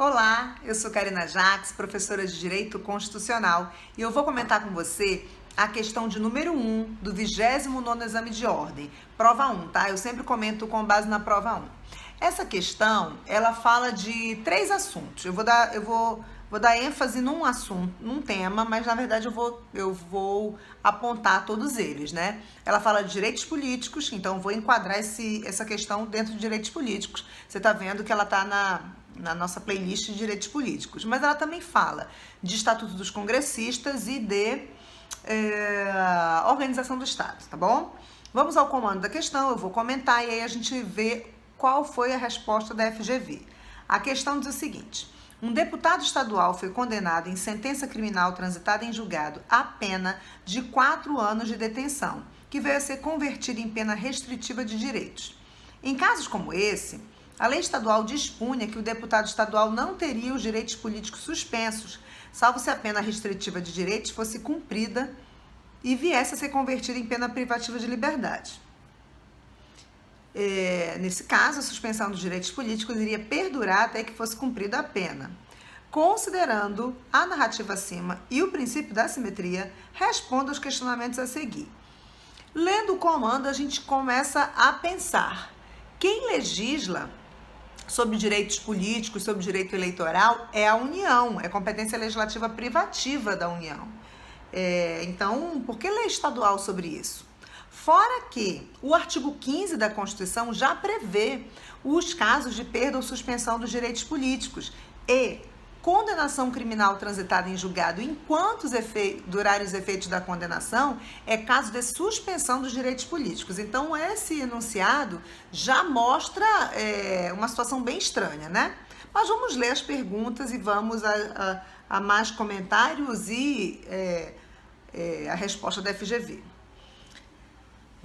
Olá, eu sou Karina Jacques, professora de Direito Constitucional, e eu vou comentar com você a questão de número 1 do 29º Exame de Ordem, prova 1, tá? Eu sempre comento com base na prova 1. Essa questão, ela fala de 3 assuntos. Eu vou dar ênfase num assunto, num tema, mas na verdade eu vou apontar todos eles, né? Ela fala de direitos políticos, então eu vou enquadrar essa questão dentro de direitos políticos. Você tá vendo que ela tá na nossa playlist de direitos políticos, mas ela também fala de Estatuto dos Congressistas e de organização do Estado, tá bom? Vamos ao comando da questão, eu vou comentar e aí a gente vê qual foi a resposta da FGV. A questão diz o seguinte: um deputado estadual foi condenado em sentença criminal transitada em julgado a pena de 4 anos de detenção, que veio a ser convertida em pena restritiva de direitos. Em casos como esse, a lei estadual dispunha que o deputado estadual não teria os direitos políticos suspensos, salvo se a pena restritiva de direitos fosse cumprida e viesse a ser convertida em pena privativa de liberdade. Nesse caso, a suspensão dos direitos políticos iria perdurar até que fosse cumprida a pena. Considerando a narrativa acima e o princípio da simetria, responda aos questionamentos a seguir. Lendo o comando, a gente começa a pensar: quem legisla sobre direitos políticos, sobre direito eleitoral, é a União, é competência legislativa privativa da União. Então, por que lei estadual sobre isso? Fora que o artigo 15 da Constituição já prevê os casos de perda ou suspensão dos direitos políticos e condenação criminal transitada em julgado enquanto durarem os efeitos da condenação é caso de suspensão dos direitos políticos. Então, esse enunciado já mostra uma situação bem estranha, né? Mas vamos ler as perguntas e vamos a mais comentários e a resposta da FGV.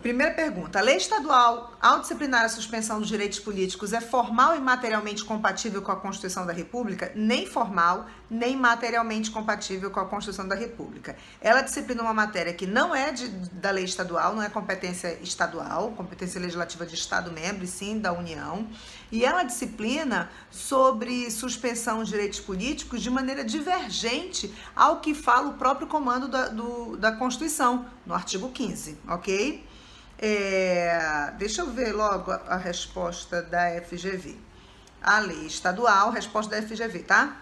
Primeira pergunta: a lei estadual, ao disciplinar a suspensão dos direitos políticos, é formal e materialmente compatível com a Constituição da República? Nem formal, nem materialmente compatível com a Constituição da República. Ela disciplina uma matéria que não é da lei estadual, não é competência estadual, competência legislativa de Estado-membro, e sim da União. E ela disciplina sobre suspensão de direitos políticos de maneira divergente ao que fala o próprio comando da Constituição, no artigo 15, ok? Deixa eu ver logo a resposta da FGV. A lei estadual, resposta da FGV, tá?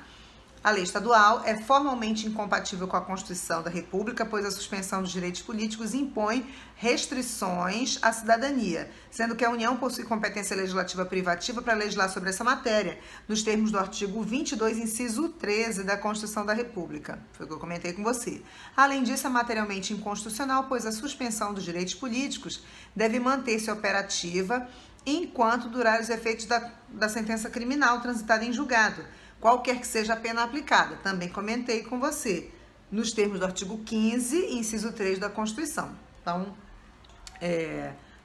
A lei estadual é formalmente incompatível com a Constituição da República, pois a suspensão dos direitos políticos impõe restrições à cidadania, sendo que a União possui competência legislativa privativa para legislar sobre essa matéria, nos termos do artigo 22, inciso 13 da Constituição da República. Foi o que eu comentei com você. Além disso, é materialmente inconstitucional, pois a suspensão dos direitos políticos deve manter-se operativa enquanto durar os efeitos da sentença criminal transitada em julgado, qualquer que seja a pena aplicada. Também comentei com você, nos termos do artigo 15, inciso 3 da Constituição. Então,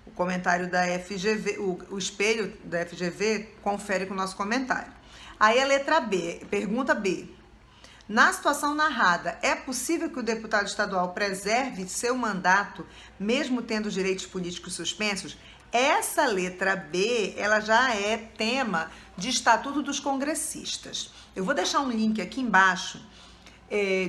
o comentário da FGV, o espelho da FGV confere com o nosso comentário. Aí a letra B, pergunta B. Na situação narrada, é possível que o deputado estadual preserve seu mandato, mesmo tendo direitos políticos suspensos? Essa letra B, ela já é tema de Estatuto dos Congressistas. Eu vou deixar um link aqui embaixo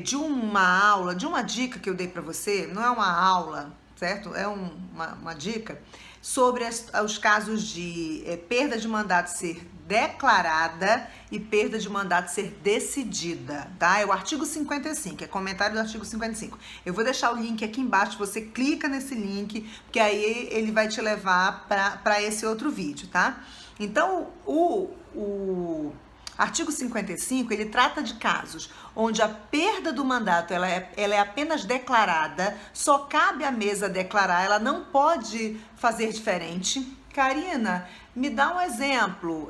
de uma aula, de uma dica que eu dei para você, não é uma aula, certo? É uma dica sobre os casos de perda de mandato ser declarada e perda de mandato ser decidida, tá? É o artigo 55, é comentário do artigo 55. Eu vou deixar o link aqui embaixo, você clica nesse link, porque aí ele vai te levar para esse outro vídeo, tá? Então, o artigo 55, ele trata de casos onde a perda do mandato ela é apenas declarada, só cabe à mesa declarar, ela não pode fazer diferente. Karina, me dá um exemplo.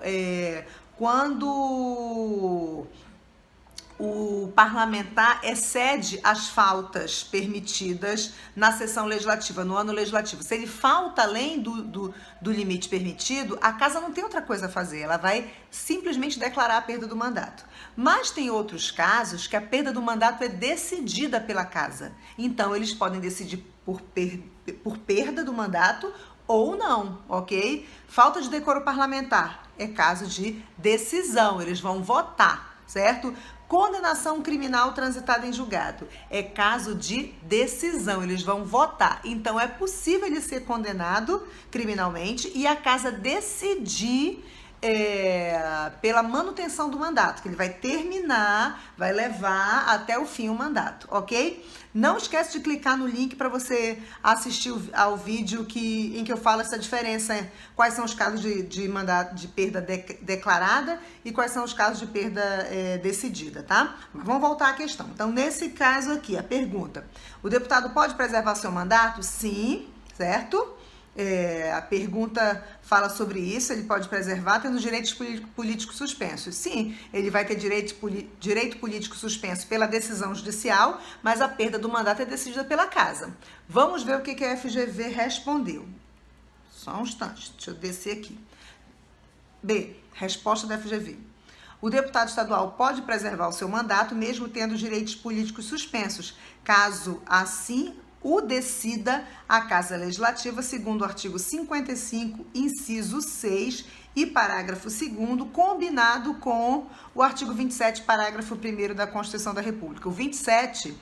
Quando o parlamentar excede as faltas permitidas na sessão legislativa, no ano legislativo. Se ele falta além do limite permitido, a casa não tem outra coisa a fazer, ela vai simplesmente declarar a perda do mandato. Mas tem outros casos que a perda do mandato é decidida pela casa. Então, eles podem decidir por perda do mandato ou não, ok? Falta de decoro parlamentar é caso de decisão, eles vão votar, certo? Condenação criminal transitada em julgado é caso de decisão, eles vão votar. Então, é possível ele ser condenado criminalmente e a casa decidir pela manutenção do mandato, que ele vai terminar, vai levar até o fim o mandato, ok? Não esquece de clicar no link para você assistir ao vídeo em que eu falo essa diferença, quais são os casos de mandato de perda declarada e quais são os casos de perda decidida, tá? Mas vamos voltar à questão. Então, nesse caso aqui, a pergunta: o deputado pode preservar seu mandato? Sim, certo? A pergunta fala sobre isso, ele pode preservar tendo direitos políticos suspensos. Sim, ele vai ter direito político suspenso pela decisão judicial, mas a perda do mandato é decidida pela casa. Vamos ver o que a FGV respondeu. Só um instante, deixa eu descer aqui. B, resposta da FGV. O deputado estadual pode preservar o seu mandato mesmo tendo direitos políticos suspensos, caso assim o decida a Casa Legislativa, segundo o artigo 55, inciso 6 e parágrafo 2º, combinado com o artigo 27, parágrafo 1º da Constituição da República. O 27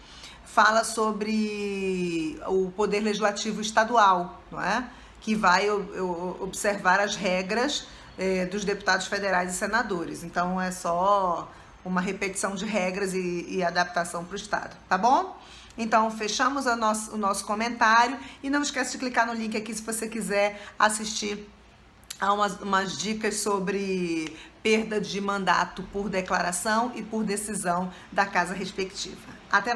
fala sobre o Poder Legislativo Estadual, não é? Que vai observar as regras dos deputados federais e senadores. Então, é só uma repetição de regras e adaptação para o Estado, tá bom? Então, fechamos o nosso comentário e não esquece de clicar no link aqui se você quiser assistir a umas dicas sobre perda de mandato por declaração e por decisão da casa respectiva. Até mais!